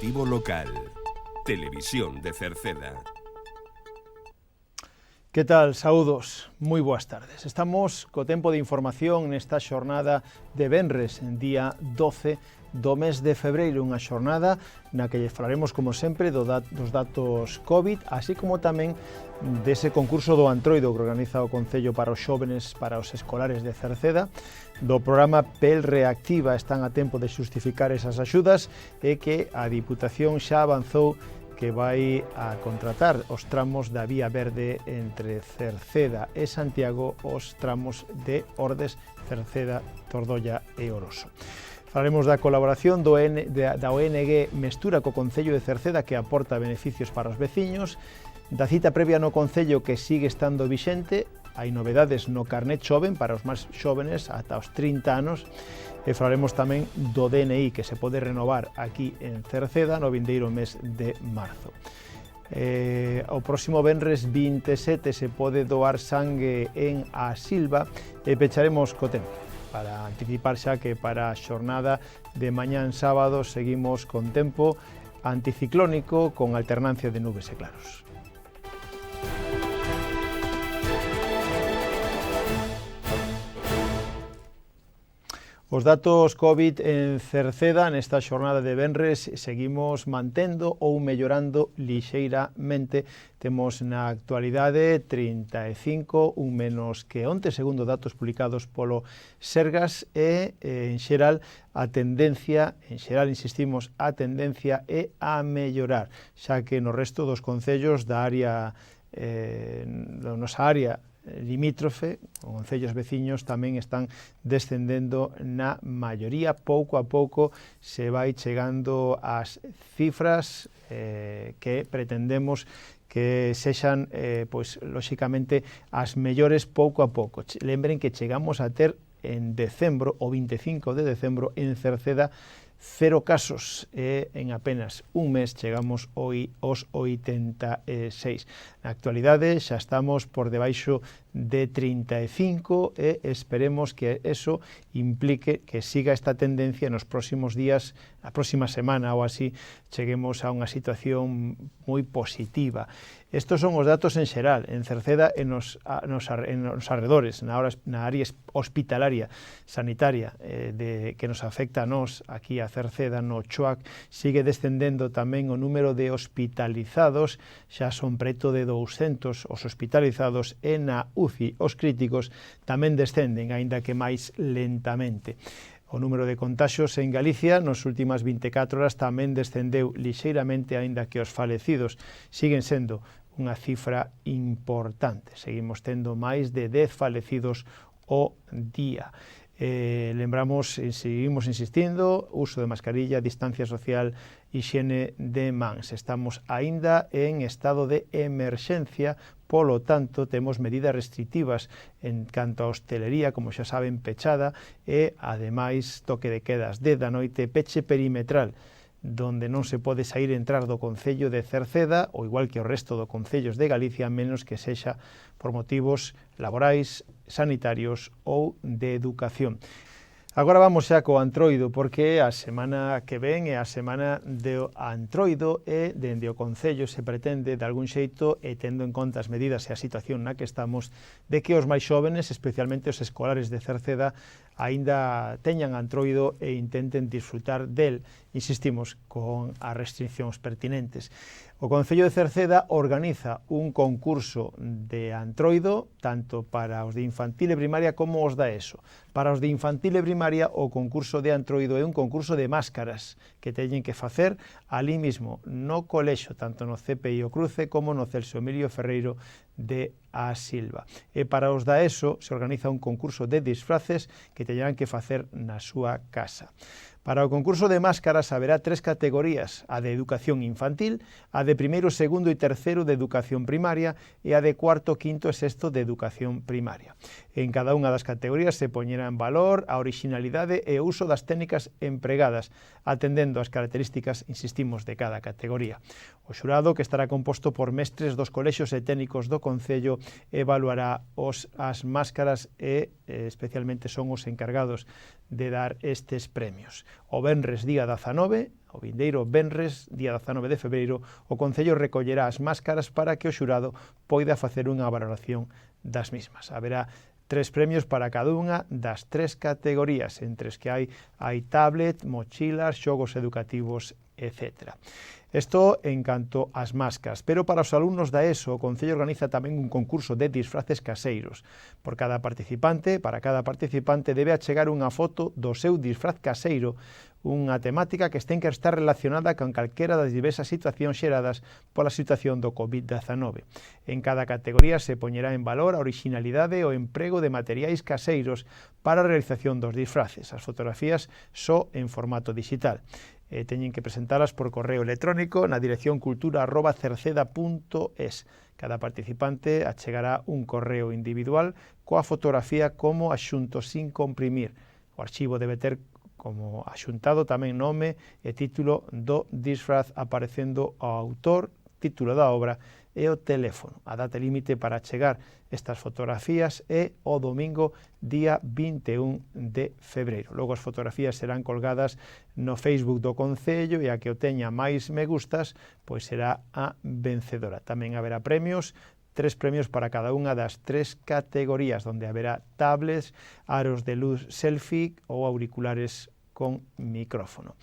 Informativo local. Televisión de Cerceda. Que tal? Saúdos, moi boas tardes. Estamos co tempo de información nesta xornada de venres, en día 12 do mes de febreiro, unha xornada na que lle falaremos, como sempre, dos datos COVID, así como tamén dese concurso do Antroido que organiza o Concello para os xóvenes, para os escolares de Cerceda, do programa PEL Reactiva. Están a tempo de xustificar esas axudas e que a Diputación xa avanzou que vai a contratar os tramos da Vía Verde entre Cerceda e Santiago, os tramos de Ordes, Cerceda, Tordolla e Oroso. Falaremos da colaboración da ONG Mestura co Concello de Cerceda, que aporta beneficios para os veciños, da cita previa no Concello que sigue estando vixente. Hai novedades no carnet xoven para os máis xóvenes ata os 30 anos, e falaremos tamén do DNI que se pode renovar aquí en Cerceda no vindeiro mes de marzo. O próximo venres 27 se pode doar sangue en A Silva e pecharemos co tempo para anticipar xa que para a xornada de mañán sábado seguimos con tempo anticiclónico con alternancia de nubes e claros. Os datos COVID en Cerceda nesta xornada de venres seguimos mantendo ou mellorando lixeiramente. Temos na actualidade 35, un menos que onte, segundo datos publicados polo Sergas, e en xeral a tendencia, insistimos, a tendencia é a mellorar, xa que no resto dos concellos da área, da nosa área limítrofe, os concellos veciños tamén están descendendo na maioría. Pouco a pouco se vai chegando ás cifras que pretendemos que sexan, pois, lóxicamente, as mellores pouco a pouco. Lembren que chegamos a ter en decembro, o 25 de decembro, en Cerceda, 0 casos, e en apenas un mes chegamos aos 86. Na actualidade xa estamos por debaixo de 35 e esperemos que eso implique que siga esta tendencia nos próximos días, a próxima semana ou así, cheguemos a unha situación moi positiva. Estos son os datos en xeral, en Cerceda e nos arredores, na área hospitalaria, sanitaria, que nos afecta a nós, aquí a Cerceda, no CHOAC, sigue descendendo tamén o número de hospitalizados, xa son preto de 200 os hospitalizados, e na UCI os críticos tamén descenden, aínda que máis lentamente. O número de contaxios en Galicia nas últimas 24 horas tamén descendeu lixeiramente, aínda que os falecidos siguen sendo unha cifra importante. Seguimos tendo máis de 10 falecidos ao día. Lembramos, seguimos insistindo, uso de mascarilla, distancia social, hixiene de mans. Estamos aínda en estado de emerxencia, polo tanto, temos medidas restrictivas en canto a hostelería, como xa saben, pechada, e, ademais, toque de quedas 10 da noite, peche perimetral, donde non se pode sair e entrar do Concello de Cerceda, ou igual que o resto dos concellos de Galicia, menos que sexa por motivos laborais, sanitarios ou de educación. Agora vamos xa co Antroido, porque a semana que ven é a semana do Antroido e dende o Concello se pretende, de algún xeito, e tendo en conta as medidas e a situación na que estamos, de que os máis xóvenes, especialmente os escolares de Cerceda, aínda teñan Antroido e intenten disfrutar del, insistimos, con as restriccións pertinentes. O Concello de Cerceda organiza un concurso de Antroido tanto para os de infantil e primaria como os da ESO. Para os de infantil e primaria, o concurso de Antroido é un concurso de máscaras que teñen que facer ali mismo no colexo, tanto no CPI o Cruce como no Celso Emilio Ferreiro de A Silva. E para os da ESO se organiza un concurso de disfraces que teñerán que facer na súa casa. Para o concurso de máscaras haberá 3 categorías: a de educación infantil, a de primeiro, segundo e terceiro de educación primaria e a de cuarto, quinto e sexto de educación primaria. En cada unha das categorías se poñerá en valor a orixinalidade e o uso das técnicas empregadas, atendendo as características, insistimos, de cada categoría. O xurado, que estará composto por mestres dos colexios e técnicos do Concello, evaluará as máscaras e especialmente son os encargados de dar estes premios. O venres día 19, o vindeiro venres, día 19 de febreiro, o Concello recollerá as máscaras para que o xurado poida facer unha valoración das mismas. Haberá 3 premios para cada unha das 3 categorías, entre as que hai tablet, mochilas, xogos educativos, etc. Isto en canto ás máscaras, pero para os alumnos da ESO, o Concello organiza tamén un concurso de disfraces caseiros. Para cada participante debe achegar unha foto do seu disfraz caseiro, unha temática que ten que estar relacionada con calquera das diversas situacións xeradas pola situación do COVID-19. En cada categoría se poñerá en valor a orixinalidade e o emprego de materiais caseiros para a realización dos disfraces. As fotografías só en formato digital. Teñen que presentalas por correo electrónico na dirección cultura@cerceda.es. Cada participante achegará un correo individual coa fotografía como axunto sin comprimir. O archivo debe ter como axuntado tamén nome e título do disfraz aparecendo ao autor, título da obra e o teléfono. A data límite para achegar estas fotografías é o domingo día 21 de febreiro. Logo as fotografías serán colgadas no Facebook do Concello e a que o teña máis me gustas, pois será a vencedora. Tamén haberá premios, 3 premios para cada unha das 3 categorías, onde haberá tablets, aros de luz selfie ou auriculares con micrófono.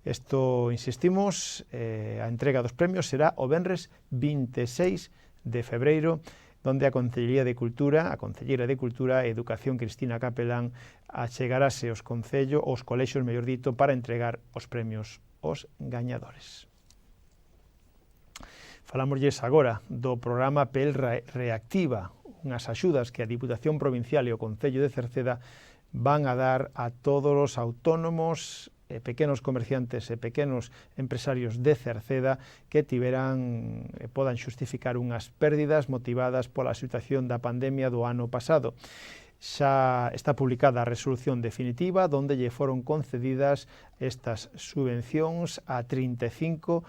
Isto, insistimos, a entrega dos premios será o venres 26 de febreiro, onde a Concellería de Cultura, a Concelleira de Cultura e Educación Cristina Capelán achegarase aos colexios, mellor dito, para entregar os premios aos gañadores. Falámoslles agora do programa PEL Reactiva, unhas axudas que a Diputación Provincial e o Concello de Cerceda van a dar a todos os autónomos, pequenos comerciantes e pequenos empresarios de Cerceda que podan xustificar unhas pérdidas motivadas pola situación da pandemia do ano pasado. Xa está publicada a resolución definitiva onde lle foron concedidas estas subvencións a 35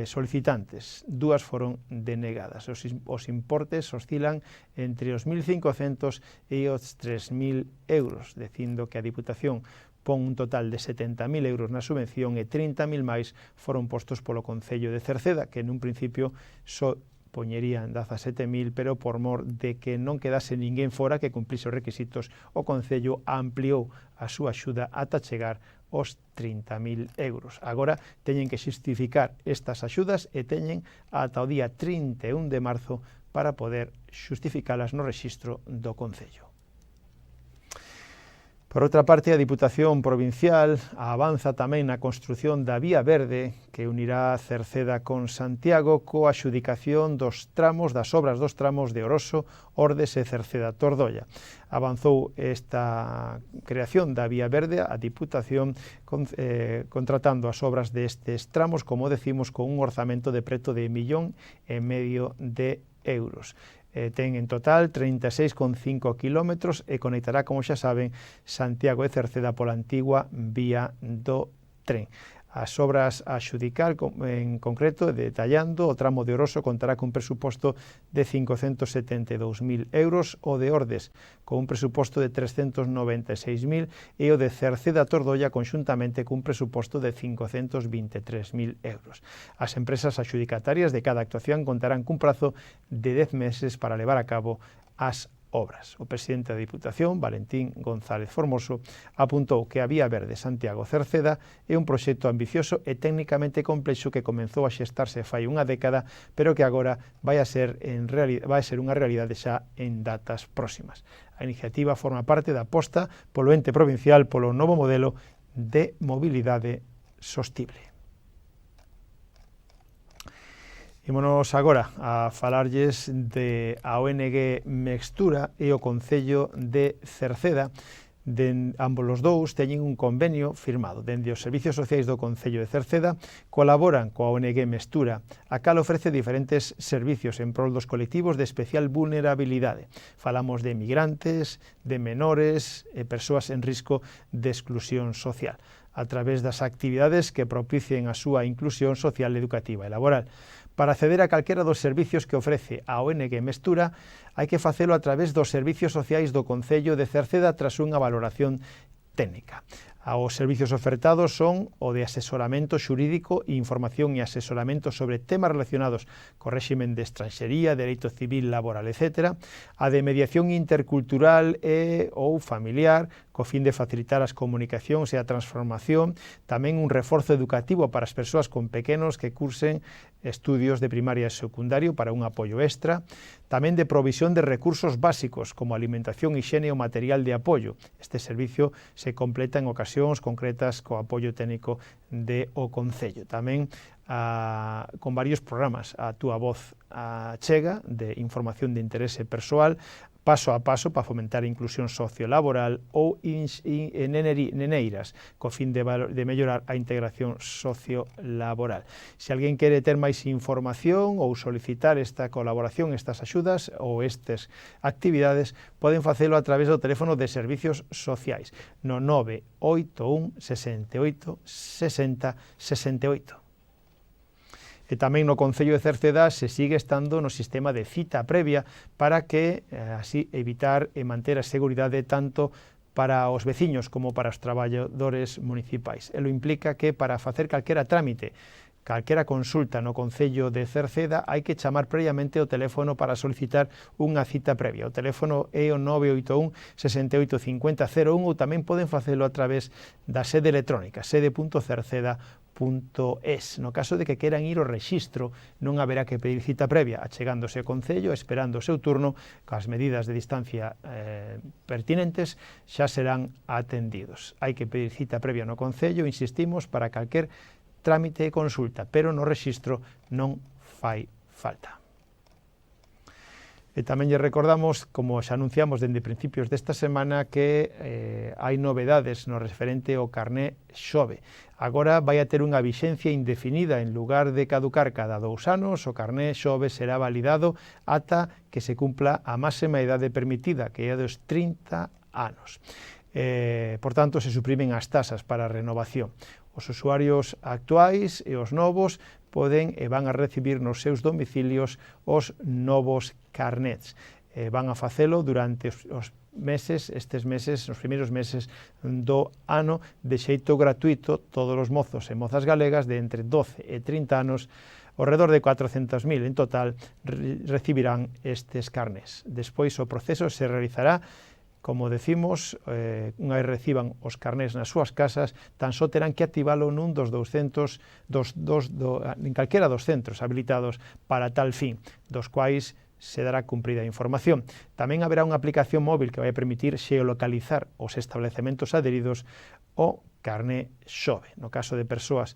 solicitantes. 2 foron denegadas. Os importes oscilan entre os 1.500 e os 3.000 euros, dicindo que a Diputación pon un total de 70.000 euros na subvención e 30.000 máis foron postos polo Concello de Cerceda, que nun principio só poñerían 17.000, pero por mor de que non quedase ninguén fora que cumplise os requisitos, o Concello ampliou a súa axuda ata chegar os 30.000 euros. Agora teñen que xustificar estas axudas e teñen ata o día 31 de marzo para poder xustificalas no rexistro do Concello. Por outra parte, a Diputación Provincial avanza tamén na construción da Vía Verde que unirá Cerceda con Santiago coa adxudicación das obras dos tramos de Oroso, Ordes e Cerceda-Tordolla. Avanzou esta creación da Vía Verde a Diputación contratando as obras destes tramos, como decimos, con un orzamento de preto de 1,5 millón de euros. Ten en total 36,5 kilómetros e conectará, como xa saben, Santiago e Cerceda pola antigua vía do tren. As obras a adxudicar, en concreto, detallando, o tramo de Oroso contará cun presuposto de 572.000 euros, o de Ordes con un presuposto de 396.000 e o de Cerceda-Tordolla conxuntamente cun presuposto de 523.000 euros. As empresas adxudicatarias de cada actuación contarán cun prazo de 10 meses para levar a cabo as obras. O presidente da Diputación, Valentín González Formoso, apuntou que a Vía Verde Santiago-Cerceda é un proxecto ambicioso e técnicamente complexo que comenzou a xestarse fai unha década, pero que agora vai ser unha realidade xa en datas próximas. A iniciativa forma parte da aposta polo ente provincial polo novo modelo de mobilidade sostible. Ímonos agora a falarlles de a ONG Mestura e o Concello de Cerceda. Ambos os dous teñen un convenio firmado. Dende os Servicios Sociais do Concello de Cerceda colaboran coa ONG Mestura, a cal ofrece diferentes servicios en prol dos colectivos de especial vulnerabilidade. Falamos de migrantes, de menores e persoas en risco de exclusión social, a través das actividades que propicien a súa inclusión social, educativa e laboral. Para acceder a calquera dos servicios que ofrece a ONG Mestura, hai que facelo a través dos Servicios Sociais do Concello de Cerceda tras unha valoración técnica. Os servicios ofertados son o de asesoramento xurídico, información e asesoramento sobre temas relacionados co réximen de estranxería, dereito civil, laboral, etc. A de mediación intercultural e ou familiar, co fin de facilitar as comunicacións e a transformación, tamén un reforzo educativo para as persoas con pequenos que cursen estudios de primaria e secundario para un apoio extra, tamén de provisión de recursos básicos como alimentación, higiene ou material de apoio. Este servicio se completa en ocasións concretas co apoio técnico de o Concello. Tamén con varios programas, a Túa Voz chega de información de interese persoal, paso a paso para fomentar a inclusión sociolaboral ou neneiras, co fin de mellorar a integración sociolaboral. Se alguén quere ter máis información ou solicitar esta colaboración, estas axudas ou estas actividades, poden facelo a través do teléfono de servicios sociais no 981 68 60 68. E tamén no Concello de Cerceda se sigue estando no sistema de cita previa para que así evitar e manter a seguridade tanto para os veciños como para os traballadores municipais. Elo implica que para facer calquera trámite, calquera consulta no Concello de Cerceda, hai que chamar previamente o teléfono para solicitar unha cita previa. O teléfono é o 981 68 50 01 ou tamén poden facelo a través da sede electrónica, sede.cerceda.es. No caso de que queran ir ao rexistro, non haberá que pedir cita previa, achegándose ao Concello, esperando o seu turno, coas medidas de distancia pertinentes, xa serán atendidos. Hai que pedir cita previa no Concello, insistimos, para calquer trámite e consulta, pero no rexistro non fai falta. E tamén lle recordamos, como xa anunciamos dende principios desta semana, que hai novedades no referente ao carné Xove. Agora vai a ter unha vixencia indefinida. En lugar de caducar cada 2 anos, o carné Xove será validado ata que se cumpla a máxima idade permitida, que é dos 30 anos. Por tanto, se suprimen as tasas para a renovación. Os usuarios actuais e os novos poden e van a recibir nos seus domicilios os novos carnets. Van a facelo durante os meses, os primeiros meses do ano, de xeito gratuito. Todos os mozos e mozas galegas de entre 12 e 30 anos, ao redor de 400.000 en total, recibirán estes carnets. Despois o proceso se realizará, como decimos, unha vez reciban os carnés nas súas casas, tan só terán que activalo nun dos 200, en calquera dos centros habilitados para tal fin, dos quais se dará cumprida a información. Tamén haberá unha aplicación móvil que vai permitir xeolocalizar os establecementos adheridos ao carné Xove. No caso de persoas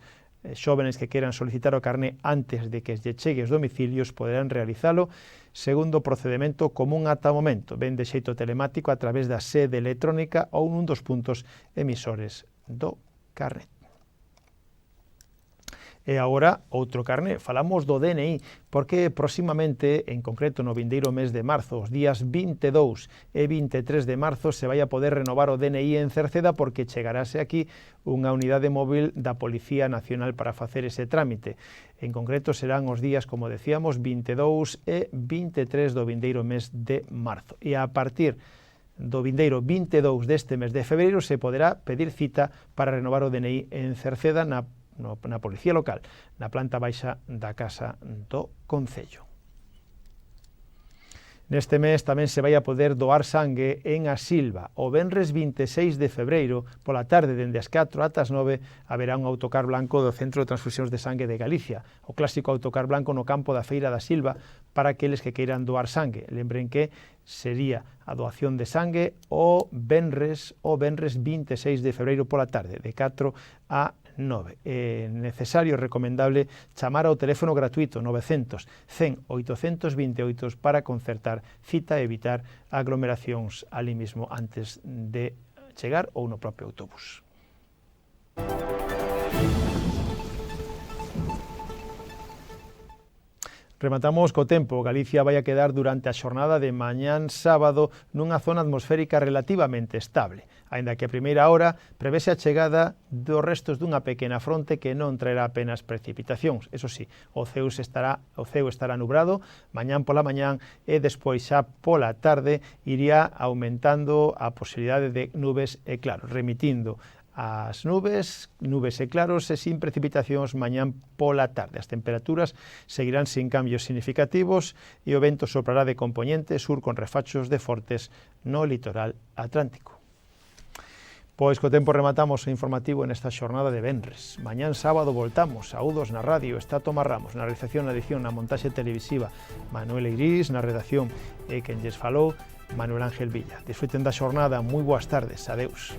xóvenes que queran solicitar o carné antes de que lle chegue aos domicilios, poderán realizalo segundo o procedemento común ata o momento, ben de xeito telemático a través da sede electrónica ou nun dos puntos emisores do carné. E agora, outro carné, falamos do DNI, porque próximamente, en concreto no vindeiro mes de marzo, os días 22 e 23 de marzo, se vai a poder renovar o DNI en Cerceda, porque chegarase aquí unha unidade móvil da Policía Nacional para facer ese trámite. En concreto serán os días, como decíamos, 22 e 23 do vindeiro mes de marzo. E a partir do vindeiro 22 deste mes de febreiro se poderá pedir cita para renovar o DNI en Cerceda na Policía Local, na planta baixa da Casa do Concello. Neste mes tamén se vai a poder doar sangue en A Silva. O venres 26 de febreiro, pola tarde, dende as 4 ata as 9, haberá un autocar blanco do Centro de Transfusións de Sangue de Galicia, o clásico autocar blanco no campo da Feira da Silva, para aqueles que queiran doar sangue. Lembren que sería a doación de sangue o venres 26 de febreiro pola tarde, de 4 a 9. É necesario e recomendable chamar ao teléfono gratuito 900 100 828 para concertar cita e evitar aglomeracións ali mismo antes de chegar ou no propio autobús. Rematamos co tempo. Galicia vai a quedar durante a xornada de mañán sábado nunha zona atmosférica relativamente estable, aínda que a primeira hora prevese a chegada dos restos dunha pequena fronte que non traerá apenas precipitacións. Eso sí, o ceo estará nubrado mañán pola mañán e despois xa pola tarde iría aumentando a posibilidade de nubes e claro, remitindo as nubes e claros e sin precipitacións mañán pola tarde. As temperaturas seguirán sin cambios significativos e o vento soprará de compoñente sur con refachos de fortes no litoral atlántico. Pois co tempo rematamos o informativo nesta xornada de venres. Mañán sábado voltamos, saúdos na radio, está Tomás Ramos, na realización, na edición, na montaxe televisiva, Manuel Eirís, na redacción e quen lles falou, Manuel Ángel Villa. Disfruten da xornada, moi boas tardes, adeus.